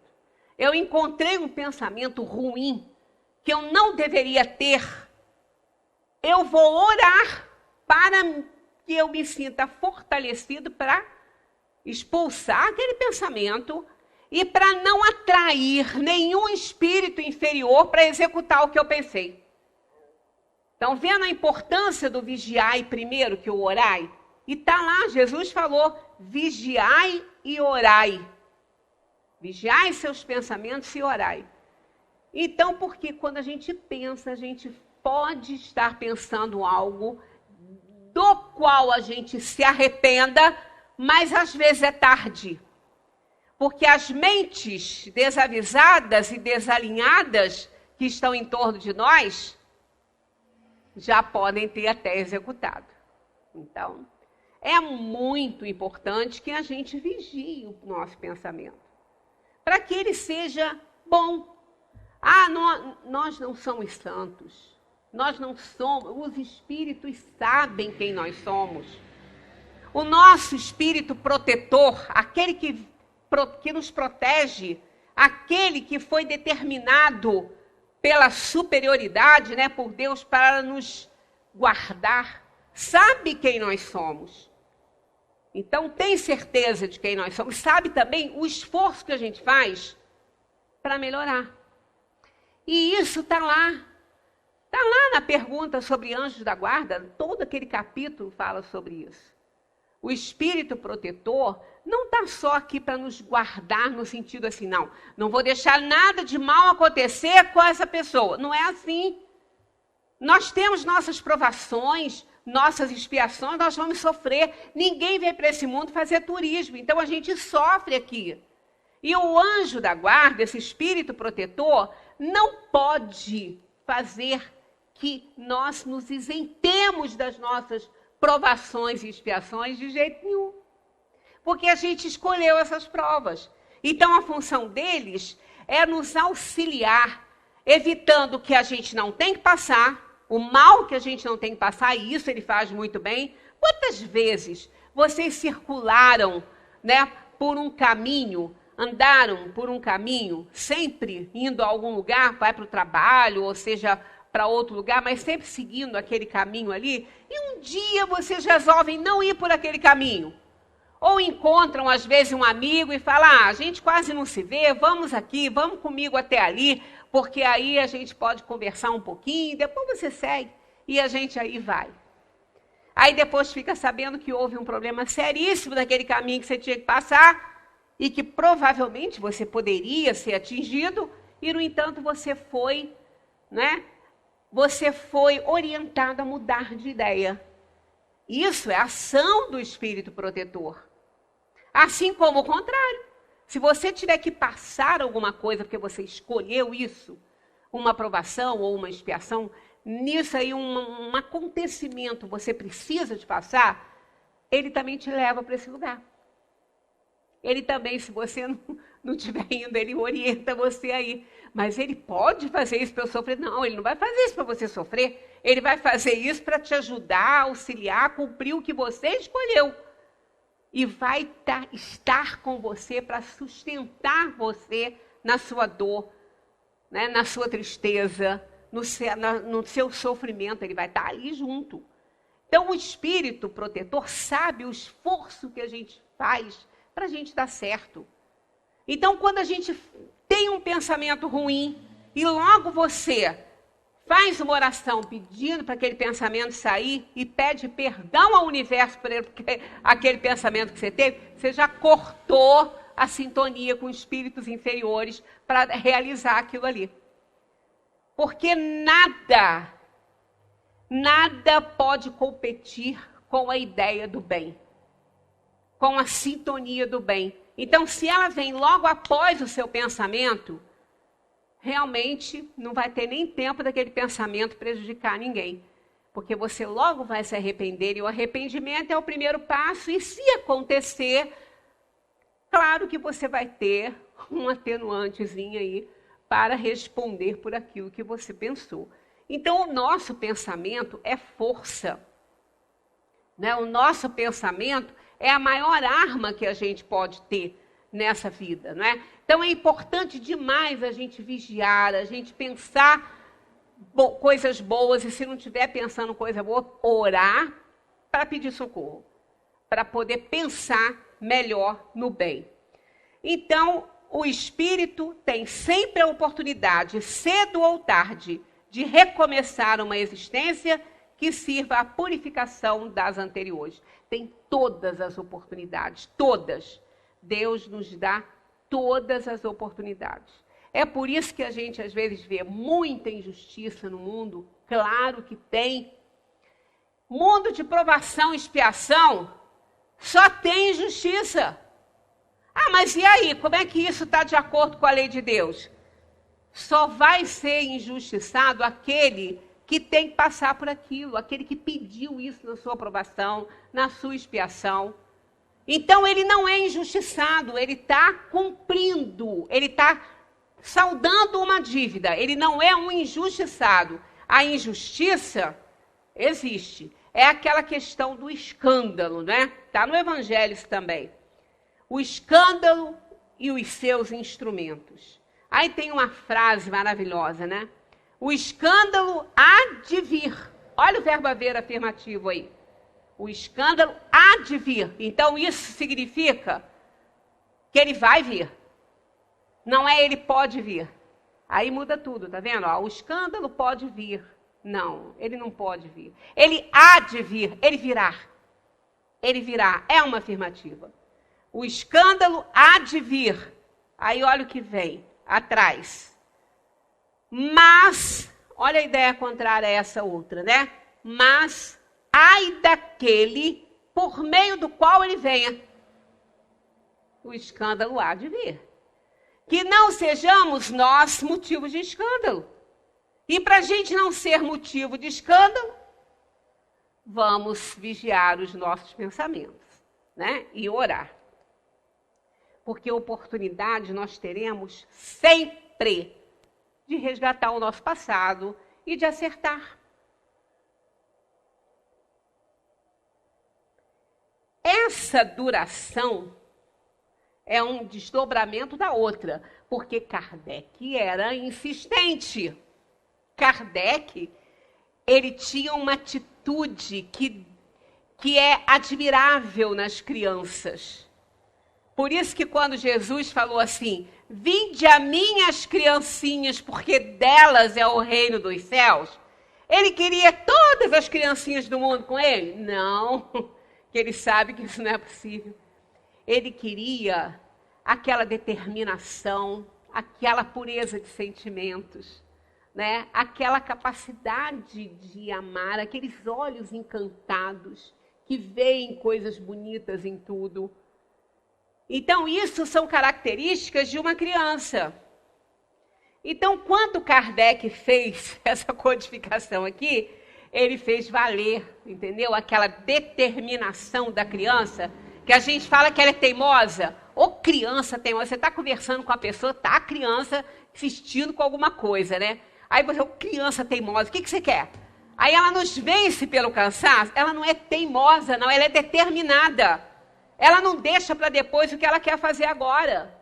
B: eu encontrei um pensamento ruim, que eu não deveria ter, eu vou orar para que eu me sinta fortalecido para expulsar aquele pensamento e para não atrair nenhum espírito inferior para executar o que eu pensei. Então, vendo a importância do vigiai primeiro que o orai, e está lá, Jesus falou, vigiai e orai. Vigiai seus pensamentos e orai. Então, porque quando a gente pensa, a gente pode estar pensando algo do qual a gente se arrependa, mas às vezes é tarde. Porque as mentes desavisadas e desalinhadas que estão em torno de nós já podem ter até executado. Então, é muito importante que a gente vigie o nosso pensamento, para que ele seja bom. Nós não somos santos, nós não somos, os espíritos sabem quem nós somos. O nosso espírito protetor, aquele que que nos protege, aquele que foi determinado pela superioridade, né, por Deus para nos guardar, sabe quem nós somos. Então tem certeza de quem nós somos, sabe também o esforço que a gente faz para melhorar. E isso está lá na pergunta sobre anjos da guarda, todo aquele capítulo fala sobre isso. O Espírito protetor não está só aqui para nos guardar no sentido assim, não vou deixar nada de mal acontecer com essa pessoa. Não é assim. Nós temos nossas provações, nossas expiações, nós vamos sofrer. Ninguém veio para esse mundo fazer turismo, então a gente sofre aqui. E o anjo da guarda, esse Espírito protetor, não pode fazer que nós nos isentemos das nossas provações e expiações de jeito nenhum. Porque a gente escolheu essas provas. Então a função deles é nos auxiliar, evitando que a gente não tem que passar, o mal que a gente não tem que passar, e isso ele faz muito bem. Quantas vezes vocês circularam, né, por um caminho, andaram por um caminho, sempre indo a algum lugar, vai para o trabalho, ou seja, para outro lugar, mas sempre seguindo aquele caminho ali, e um dia vocês resolvem não ir por aquele caminho. Ou encontram, às vezes, um amigo e falam, a gente quase não se vê, vamos aqui, vamos comigo até ali, porque aí a gente pode conversar um pouquinho, depois você segue, e a gente aí vai. Aí depois fica sabendo que houve um problema seríssimo naquele caminho que você tinha que passar, e que provavelmente você poderia ser atingido, e, no entanto, você foi, né? Você foi orientado a mudar de ideia. Isso é ação do Espírito protetor. Assim como o contrário. Se você tiver que passar alguma coisa porque você escolheu isso, uma aprovação ou uma expiação, nisso aí um acontecimento você precisa de passar, ele também te leva para esse lugar. Ele também, se você não estiver indo, ele orienta você aí. Mas ele pode fazer isso para eu sofrer? Não, ele não vai fazer isso para você sofrer. Ele vai fazer isso para te ajudar, auxiliar, cumprir o que você escolheu. E vai estar com você para sustentar você na sua dor, né, na sua tristeza, no seu sofrimento. Ele vai estar ali junto. Então, o Espírito protetor sabe o esforço que a gente faz para a gente dar certo. Então, quando a gente tem um pensamento ruim e logo você faz uma oração pedindo para aquele pensamento sair e pede perdão ao universo por aquele pensamento que você teve, você já cortou a sintonia com espíritos inferiores para realizar aquilo ali. Porque nada pode competir com a ideia do bem, com a sintonia do bem. Então, se ela vem logo após o seu pensamento, realmente não vai ter nem tempo daquele pensamento prejudicar ninguém. Porque você logo vai se arrepender, e o arrependimento é o primeiro passo, e se acontecer, claro que você vai ter um atenuantezinho aí para responder por aquilo que você pensou. Então, o nosso pensamento é força, né? O nosso pensamento é a maior arma que a gente pode ter nessa vida, não é? Então é importante demais a gente vigiar, a gente pensar coisas boas, e se não estiver pensando coisa boa, orar para pedir socorro, para poder pensar melhor no bem. Então, o Espírito tem sempre a oportunidade, cedo ou tarde, de recomeçar uma existência que sirva à purificação das anteriores. Tem todas as oportunidades, todas. Deus nos dá todas as oportunidades. É por isso que a gente às vezes vê muita injustiça no mundo. Claro que tem. Mundo de provação e expiação, só tem injustiça. Ah, mas e aí? Como é que isso está de acordo com a lei de Deus? Só vai ser injustiçado aquele que tem que passar por aquilo, aquele que pediu isso na sua aprovação, na sua expiação. Então, ele não é injustiçado, ele está cumprindo, ele está saldando uma dívida, ele não é um injustiçado. A injustiça existe, é aquela questão do escândalo, né? Está no Evangelho isso também. O escândalo e os seus instrumentos. Aí tem uma frase maravilhosa, né? O escândalo há de vir. Olha o verbo haver afirmativo aí. O escândalo há de vir. Então isso significa que ele vai vir. Não é ele pode vir. Aí muda tudo, tá vendo? Ó, o escândalo pode vir. Não, ele não pode vir. Ele há de vir, ele virá. Ele virá, é uma afirmativa. O escândalo há de vir. Aí olha o que vem atrás. Mas, olha a ideia contrária a essa outra, né? Mas, ai daquele por meio do qual ele venha. O escândalo há de vir. Que não sejamos nós motivos de escândalo. E para a gente não ser motivo de escândalo, vamos vigiar os nossos pensamentos, né? E orar. Porque oportunidade nós teremos sempre de resgatar o nosso passado e de acertar. Essa duração é um desdobramento da outra, porque Kardec era insistente. Kardec, ele tinha uma atitude que é admirável nas crianças. Por isso que quando Jesus falou assim, vinde a mim as criancinhas, porque delas é o reino dos céus, ele queria todas as criancinhas do mundo com ele? Não, que ele sabe que isso não é possível. Ele queria aquela determinação, aquela pureza de sentimentos, né? Aquela capacidade de amar, aqueles olhos encantados que veem coisas bonitas em tudo. Então, isso são características de uma criança. Então, quando Kardec fez essa codificação aqui, ele fez valer, entendeu? Aquela determinação da criança, que a gente fala que ela é teimosa. Ô criança teimosa, você está conversando com a pessoa, tá a criança insistindo com alguma coisa, né? Aí você, ô criança teimosa, o que você quer? Aí ela nos vence pelo cansaço, ela não é teimosa, não, ela é determinada. Ela não deixa para depois o que ela quer fazer agora.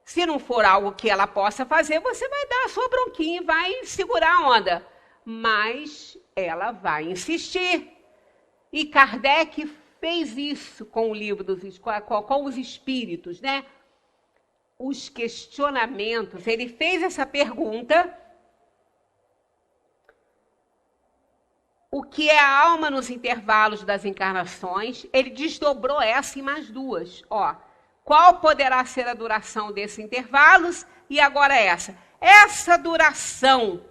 B: Se não for algo que ela possa fazer, você vai dar a sua bronquinha e vai segurar a onda. Mas ela vai insistir. E Kardec fez isso com o livro com os espíritos, né? Os questionamentos. Ele fez essa pergunta. O que é a alma nos intervalos das encarnações? Ele desdobrou essa em mais duas. Ó, qual poderá ser a duração desses intervalos? E agora essa. Essa duração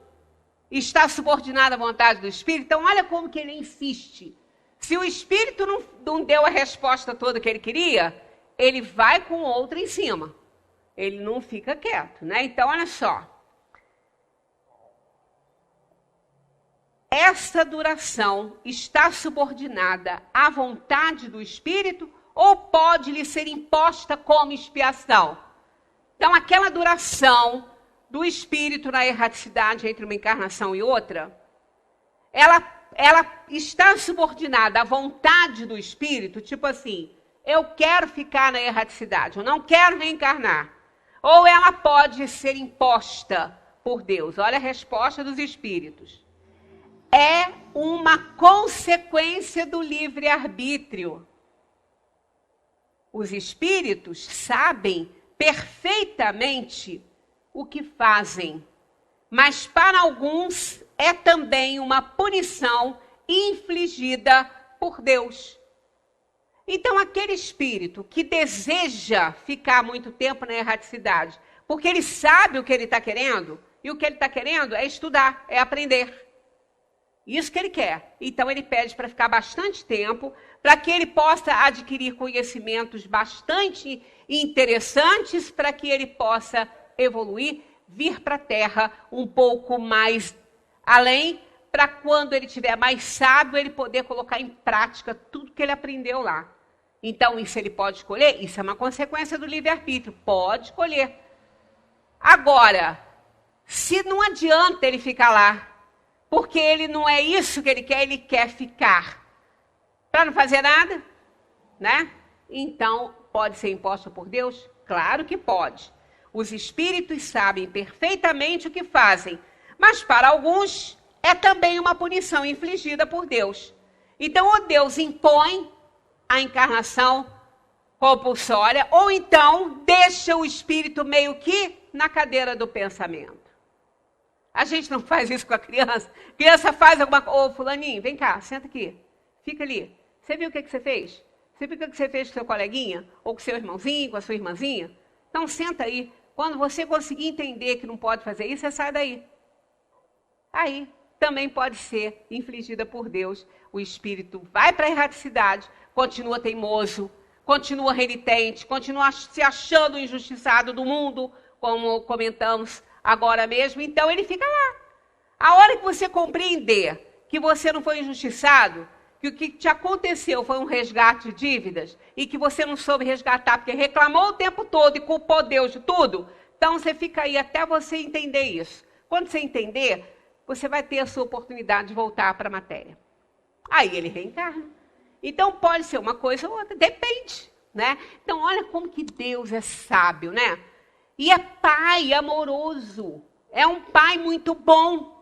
B: está subordinada à vontade do Espírito? Então, olha como que ele insiste. Se o Espírito não deu a resposta toda que ele queria, ele vai com outra em cima. Ele não fica quieto, né? Então, olha só. Essa duração está subordinada à vontade do Espírito ou pode lhe ser imposta como expiação? Então, aquela duração do Espírito na erraticidade entre uma encarnação e outra, ela está subordinada à vontade do Espírito, tipo assim, eu quero ficar na erraticidade, eu não quero reencarnar. Ou ela pode ser imposta por Deus. Olha a resposta dos Espíritos. É uma consequência do livre-arbítrio. Os espíritos sabem perfeitamente o que fazem, mas para alguns é também uma punição infligida por Deus. Então, aquele espírito que deseja ficar muito tempo na erraticidade, porque ele sabe o que ele está querendo, e o que ele está querendo é estudar, é aprender. Isso que ele quer. Então, ele pede para ficar bastante tempo, para que ele possa adquirir conhecimentos bastante interessantes, para que ele possa evoluir, vir para a Terra um pouco mais além, para quando ele tiver mais sábio, ele poder colocar em prática tudo que ele aprendeu lá. Então, isso ele pode escolher? Isso é uma consequência do livre-arbítrio. Pode escolher. Agora, se não adianta ele ficar lá, porque ele não é isso que ele quer ficar para não fazer nada, né? Então, pode ser imposto por Deus? Claro que pode. Os espíritos sabem perfeitamente o que fazem, mas para alguns é também uma punição infligida por Deus. Então, ou Deus impõe a encarnação compulsória, ou então deixa o espírito meio que na cadeira do pensamento. A gente não faz isso com a criança. A criança faz alguma coisa. Ô, fulaninho, vem cá, senta aqui. Fica ali. Você viu o que você fez? Você viu o que você fez com seu coleguinha? Ou com seu irmãozinho, com a sua irmãzinha? Então, senta aí. Quando você conseguir entender que não pode fazer isso, você sai daí. Aí, também pode ser infligida por Deus. O espírito vai para a erraticidade, continua teimoso, continua renitente, continua se achando injustiçado do mundo, como comentamos agora mesmo. Então, ele fica lá. A hora que você compreender que você não foi injustiçado, que o que te aconteceu foi um resgate de dívidas e que você não soube resgatar porque reclamou o tempo todo e culpou Deus de tudo, então você fica aí até você entender isso. Quando você entender, você vai ter a sua oportunidade de voltar para a matéria. Aí ele reencarna. Então pode ser uma coisa ou outra, depende, né? Então olha como que Deus é sábio, né? E é pai amoroso, é um pai muito bom.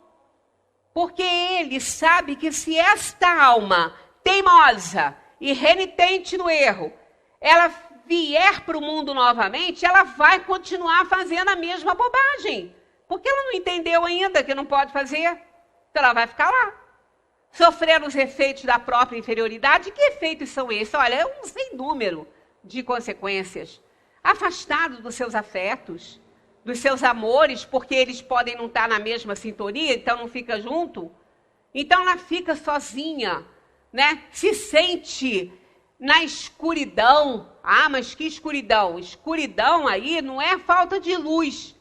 B: Porque ele sabe que se esta alma teimosa e renitente no erro, ela vier para o mundo novamente, ela vai continuar fazendo a mesma bobagem. Porque ela não entendeu ainda que não pode fazer. Então ela vai ficar lá, sofrendo os efeitos da própria inferioridade. Que efeitos são esses? Olha, é um sem número de consequências. Afastado dos seus afetos, dos seus amores, porque eles podem não estar na mesma sintonia, então não fica junto. Então ela fica sozinha, né? Se sente na escuridão. Ah, mas que escuridão? Escuridão aí não é falta de luz,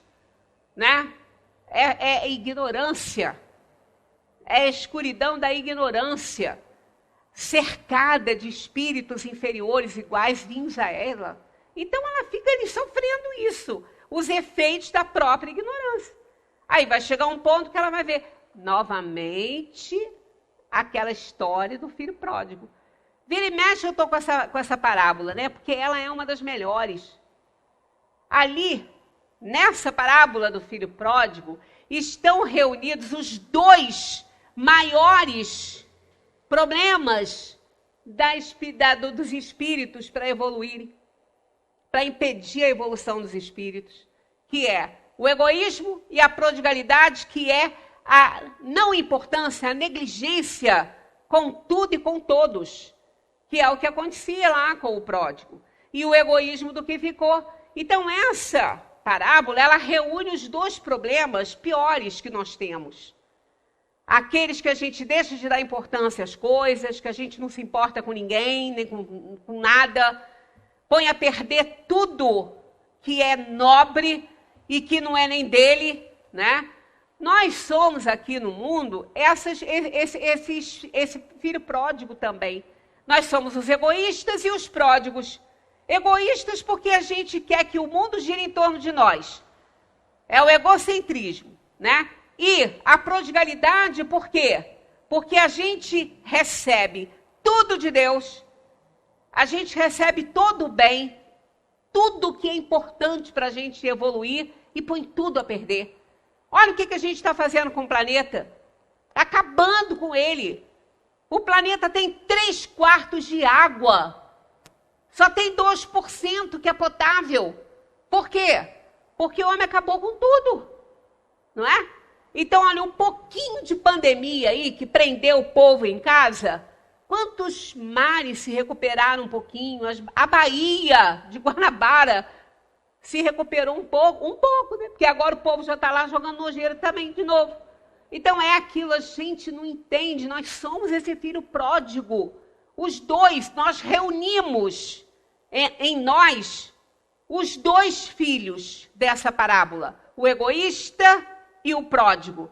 B: né? É ignorância. É a escuridão da ignorância, cercada de espíritos inferiores iguais vindos a ela. Então ela fica ali sofrendo isso, os efeitos da própria ignorância. Aí vai chegar um ponto que ela vai ver novamente aquela história do filho pródigo. Vira e mexe, eu estou com essa parábola, né? Porque ela é uma das melhores. Ali, nessa parábola do filho pródigo, estão reunidos os dois maiores problemas dos espíritos para evoluírem, para impedir a evolução dos espíritos, que é o egoísmo e a prodigalidade, que é a não importância, a negligência com tudo e com todos, que é o que acontecia lá com o pródigo, e o egoísmo do que ficou. Então essa parábola, ela reúne os dois problemas piores que nós temos. Aqueles que a gente deixa de dar importância às coisas, que a gente não se importa com ninguém, nem com nada, põe a perder tudo que é nobre e que não é nem dele, né? Nós somos aqui no mundo esse filho pródigo também. Nós somos os egoístas e os pródigos. Egoístas porque a gente quer que o mundo gire em torno de nós. É o egocentrismo, né? E a prodigalidade por quê? Porque a gente recebe tudo de Deus, a gente recebe todo o bem, tudo que é importante para a gente evoluir e põe tudo a perder. Olha o que a gente está fazendo com o planeta. Acabando com ele. O planeta tem 3/4 de água. Só tem 2% que é potável. Por quê? Porque o homem acabou com tudo. Não é? Então, olha, um pouquinho de pandemia aí, que prendeu o povo em casa. Quantos mares se recuperaram um pouquinho? A Baía de Guanabara se recuperou um pouco, né? Porque agora o povo já está lá jogando nojeira também, de novo. Então é aquilo, a gente não entende, nós somos esse filho pródigo. Os dois, nós reunimos em nós os dois filhos dessa parábola, o egoísta e o pródigo.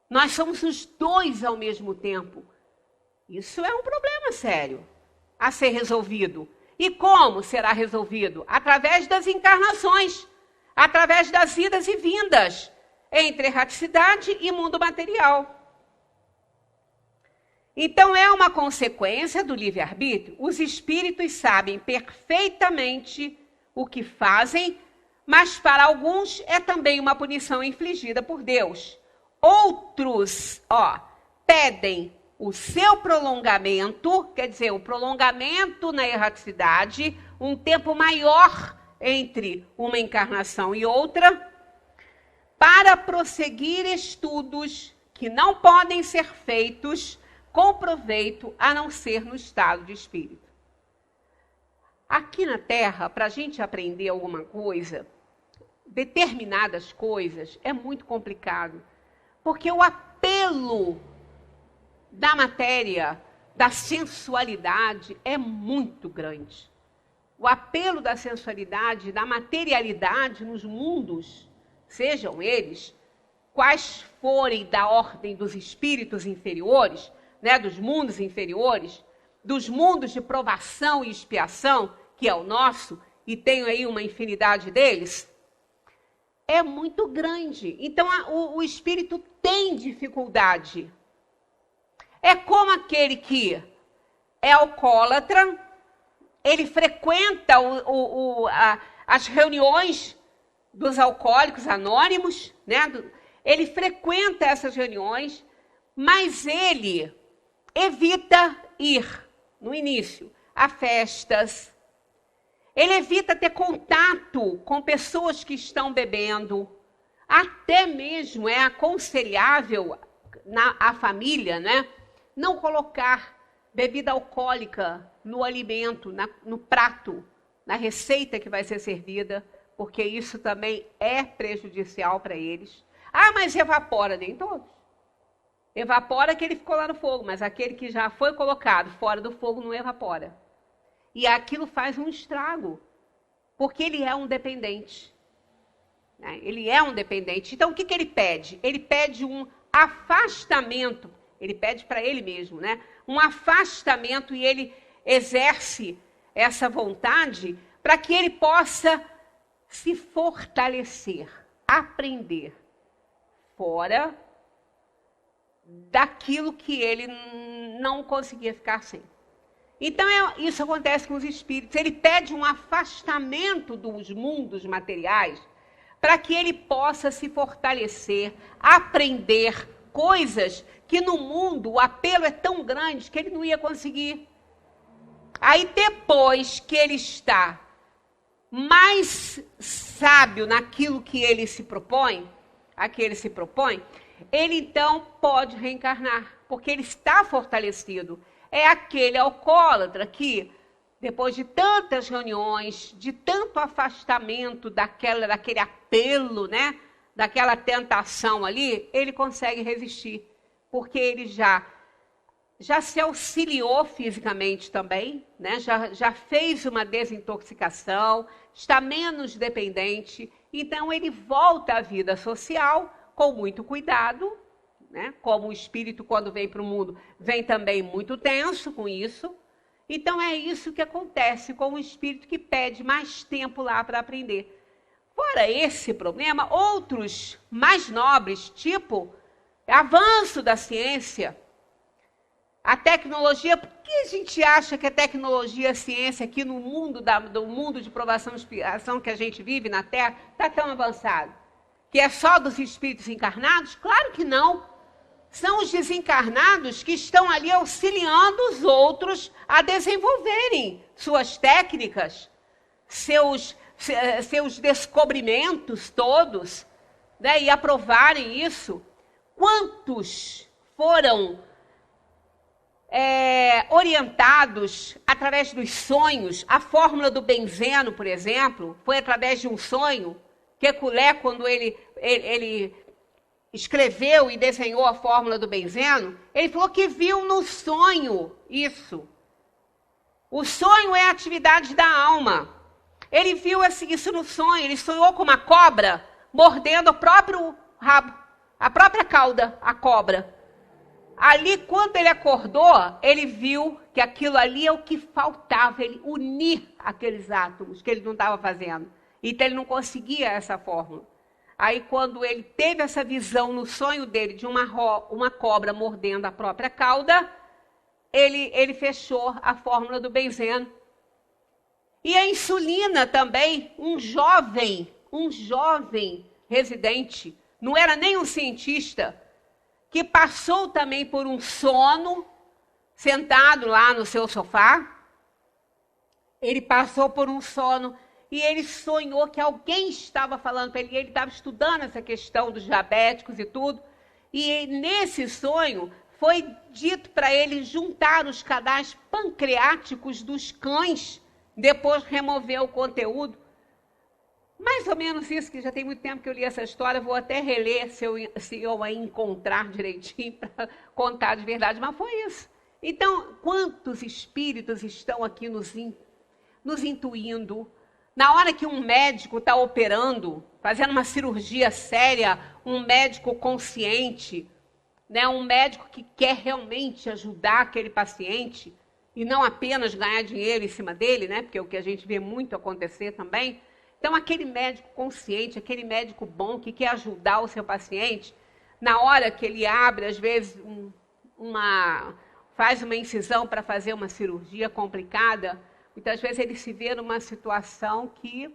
B: Nós somos os dois ao mesmo tempo. Isso é um problema sério a ser resolvido. E como será resolvido? Através das encarnações, através das idas e vindas entre erraticidade e mundo material. Então é uma consequência do livre-arbítrio. Os espíritos sabem perfeitamente o que fazem, mas para alguns é também uma punição infligida por Deus. Outros, pedem o seu prolongamento, quer dizer, o prolongamento na erraticidade, um tempo maior entre uma encarnação e outra, para prosseguir estudos que não podem ser feitos com proveito a não ser no estado de espírito. Aqui na Terra, para a gente aprender alguma coisa, determinadas coisas, é muito complicado, porque o apelo da matéria, da sensualidade, é muito grande. O apelo da sensualidade, da materialidade nos mundos, sejam eles quais forem da ordem dos espíritos inferiores, né, dos mundos inferiores, dos mundos de provação e expiação, que é o nosso, e tenho aí uma infinidade deles, é muito grande. Então, o espírito tem dificuldade. É como aquele que é alcoólatra, ele frequenta as reuniões dos alcoólicos anônimos, né? Ele frequenta essas reuniões, mas ele evita ir, no início, a festas. Ele evita ter contato com pessoas que estão bebendo. Até mesmo é aconselhável a família, né, não colocar bebida alcoólica no alimento, no prato, na receita que vai ser servida, porque isso também é prejudicial para eles. Ah, mas evapora, nem todos. Evapora que ele ficou lá no fogo, mas aquele que já foi colocado fora do fogo não evapora. E aquilo faz um estrago, porque ele é um dependente. Ele é um dependente. Então, o que ele pede? Ele pede um afastamento. Ele pede para ele mesmo, né? Um afastamento, e ele exerce essa vontade para que ele possa se fortalecer, aprender fora daquilo que ele não conseguia ficar sem. Então, isso acontece com os espíritos. Ele pede um afastamento dos mundos materiais para que ele possa se fortalecer, aprender coisas que no mundo o apelo é tão grande que ele não ia conseguir. Aí, depois que ele está mais sábio naquilo que ele se propõe, ele então pode reencarnar, porque ele está fortalecido. É aquele alcoólatra que, depois de tantas reuniões, de tanto afastamento daquele apelo, né, daquela tentação ali, ele consegue resistir, porque ele já se auxiliou fisicamente também, né, já fez uma desintoxicação, está menos dependente, então ele volta à vida social com muito cuidado, né? Como o espírito, quando vem para o mundo, vem também muito tenso com isso. Então, é isso que acontece com o espírito que pede mais tempo lá para aprender. Fora esse problema, outros mais nobres, tipo avanço da ciência, a tecnologia. Por que a gente acha que a tecnologia e a ciência aqui no mundo, do mundo de provação e expiação que a gente vive na Terra, está tão avançado? Que é só dos espíritos encarnados? Claro que não. São os desencarnados que estão ali auxiliando os outros a desenvolverem suas técnicas, seus descobrimentos todos, né, e aprovarem isso. Quantos foram orientados através dos sonhos? A fórmula do benzeno, por exemplo, foi através de um sonho. Kekulé, quando ele escreveu e desenhou a fórmula do benzeno, ele falou que viu no sonho isso. O sonho é a atividade da alma. Ele viu isso no sonho, ele sonhou com uma cobra mordendo o próprio rabo, a própria cauda, a cobra. Ali, quando ele acordou, ele viu que aquilo ali é o que faltava, ele unir aqueles átomos que ele não estava fazendo. Então, ele não conseguia essa fórmula. Aí, quando ele teve essa visão no sonho dele de uma cobra mordendo a própria cauda, ele fechou a fórmula do benzeno. E a insulina também, um jovem residente, não era nem um cientista, que passou também por um sono, sentado lá no seu sofá. Ele passou por um sono e ele sonhou que alguém estava falando para ele. Ele estava estudando essa questão dos diabéticos e tudo. E nesse sonho foi dito para ele juntar os canais pancreáticos dos cães, depois remover o conteúdo. Mais ou menos isso, que já tem muito tempo que eu li essa história, vou até reler se eu a encontrar direitinho para contar de verdade, mas foi isso. Então, quantos espíritos estão aqui nos intuindo? Na hora que um médico está operando, fazendo uma cirurgia séria, um médico consciente, né, um médico que quer realmente ajudar aquele paciente e não apenas ganhar dinheiro em cima dele, né, porque é o que a gente vê muito acontecer também. Então, aquele médico consciente, aquele médico bom que quer ajudar o seu paciente, na hora que ele abre, às vezes, faz uma incisão para fazer uma cirurgia complicada, muitas vezes ele se vê numa situação que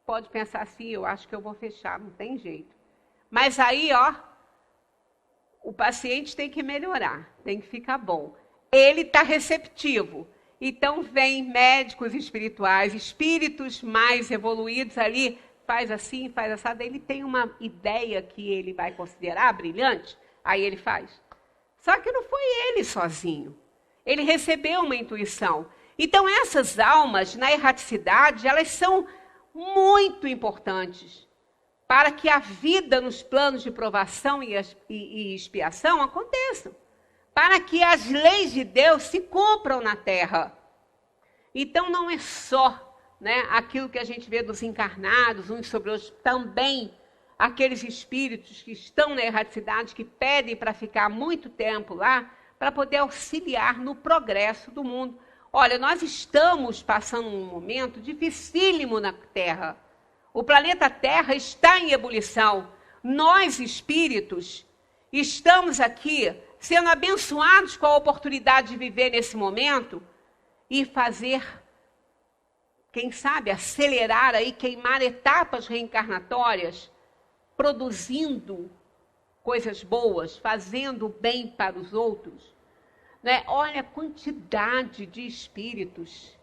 B: pode pensar assim, eu acho que eu vou fechar, não tem jeito. Mas aí, o paciente tem que melhorar, tem que ficar bom. Ele está receptivo. Então, vem médicos espirituais, espíritos mais evoluídos ali, faz assim, faz assado. Ele tem uma ideia que ele vai considerar brilhante, aí ele faz. Só que não foi ele sozinho. Ele recebeu uma intuição. Então, essas almas, na erraticidade, elas são muito importantes para que a vida nos planos de provação e expiação aconteçam. Para que as leis de Deus se cumpram na Terra. Então, não é só, né, aquilo que a gente vê dos encarnados, uns sobre outros, também aqueles espíritos que estão na erraticidade, que pedem para ficar muito tempo lá, para poder auxiliar no progresso do mundo. Olha, nós estamos passando um momento dificílimo na Terra. O planeta Terra está em ebulição. Nós, espíritos, estamos aqui sendo abençoados com a oportunidade de viver nesse momento e fazer, quem sabe, acelerar aí, queimar etapas reencarnatórias, produzindo coisas boas, fazendo bem para os outros. Né? Olha a quantidade de espíritos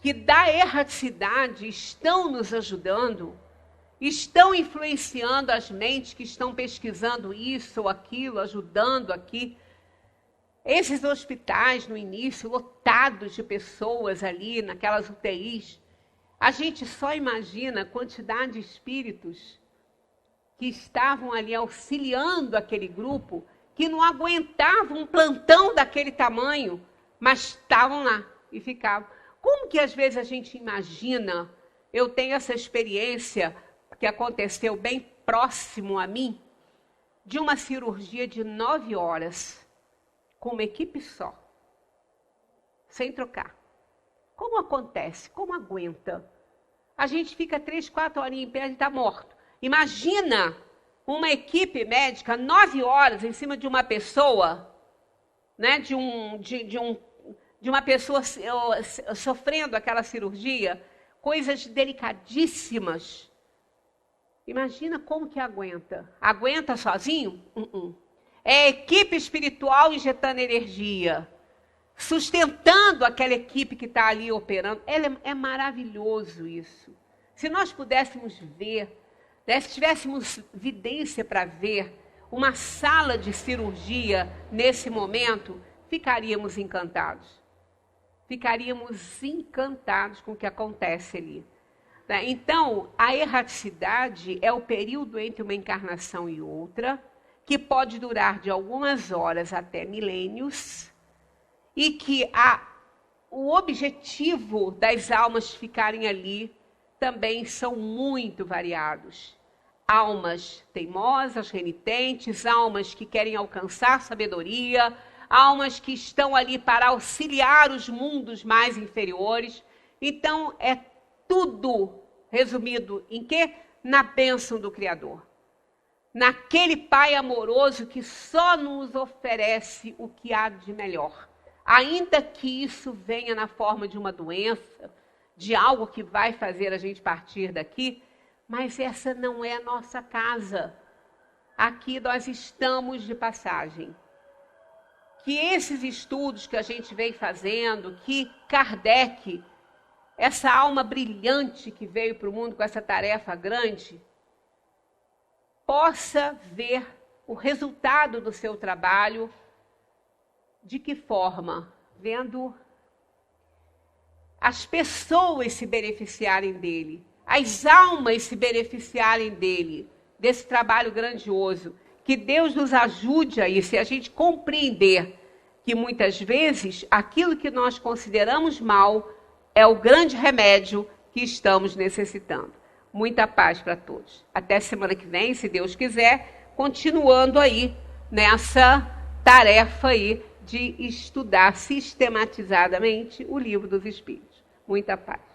B: que da erraticidade estão nos ajudando, estão influenciando as mentes que estão pesquisando isso ou aquilo, ajudando aqui. Esses hospitais, no início, lotados de pessoas ali, naquelas UTIs, a gente só imagina a quantidade de espíritos que estavam ali auxiliando aquele grupo, que não aguentavam um plantão daquele tamanho, mas estavam lá e ficavam. Como que às vezes a gente imagina, eu tenho essa experiência que aconteceu bem próximo a mim, de uma cirurgia de 9 horas, com uma equipe só, sem trocar. Como acontece? Como aguenta? A gente fica 3, 4 horinhas em pé e está morto. Imagina uma equipe médica 9 horas em cima de uma pessoa, né, de uma pessoa sofrendo aquela cirurgia, coisas delicadíssimas. Imagina como que aguenta. Aguenta sozinho? É a equipe espiritual injetando energia, sustentando aquela equipe que está ali operando. É maravilhoso isso. Se nós pudéssemos ver, né, se tivéssemos vidência para ver uma sala de cirurgia nesse momento, ficaríamos encantados. Ficaríamos encantados com o que acontece ali. Então, a erraticidade é o período entre uma encarnação e outra, que pode durar de algumas horas até milênios, e que o objetivo das almas ficarem ali também são muito variados. Almas teimosas, renitentes, almas que querem alcançar sabedoria, almas que estão ali para auxiliar os mundos mais inferiores. Então, é tudo resumido em quê? Na bênção do Criador. Naquele Pai amoroso que só nos oferece o que há de melhor. Ainda que isso venha na forma de uma doença, de algo que vai fazer a gente partir daqui, mas essa não é a nossa casa. Aqui nós estamos de passagem. Que esses estudos que a gente vem fazendo, que Kardec, essa alma brilhante que veio para o mundo com essa tarefa grande, possa ver o resultado do seu trabalho. De que forma? Vendo as pessoas se beneficiarem dele, as almas se beneficiarem dele, desse trabalho grandioso. Que Deus nos ajude a isso, e a gente compreender que muitas vezes aquilo que nós consideramos mal é o grande remédio que estamos necessitando. Muita paz para todos. Até semana que vem, se Deus quiser, continuando aí nessa tarefa aí de estudar sistematizadamente o Livro dos Espíritos. Muita paz.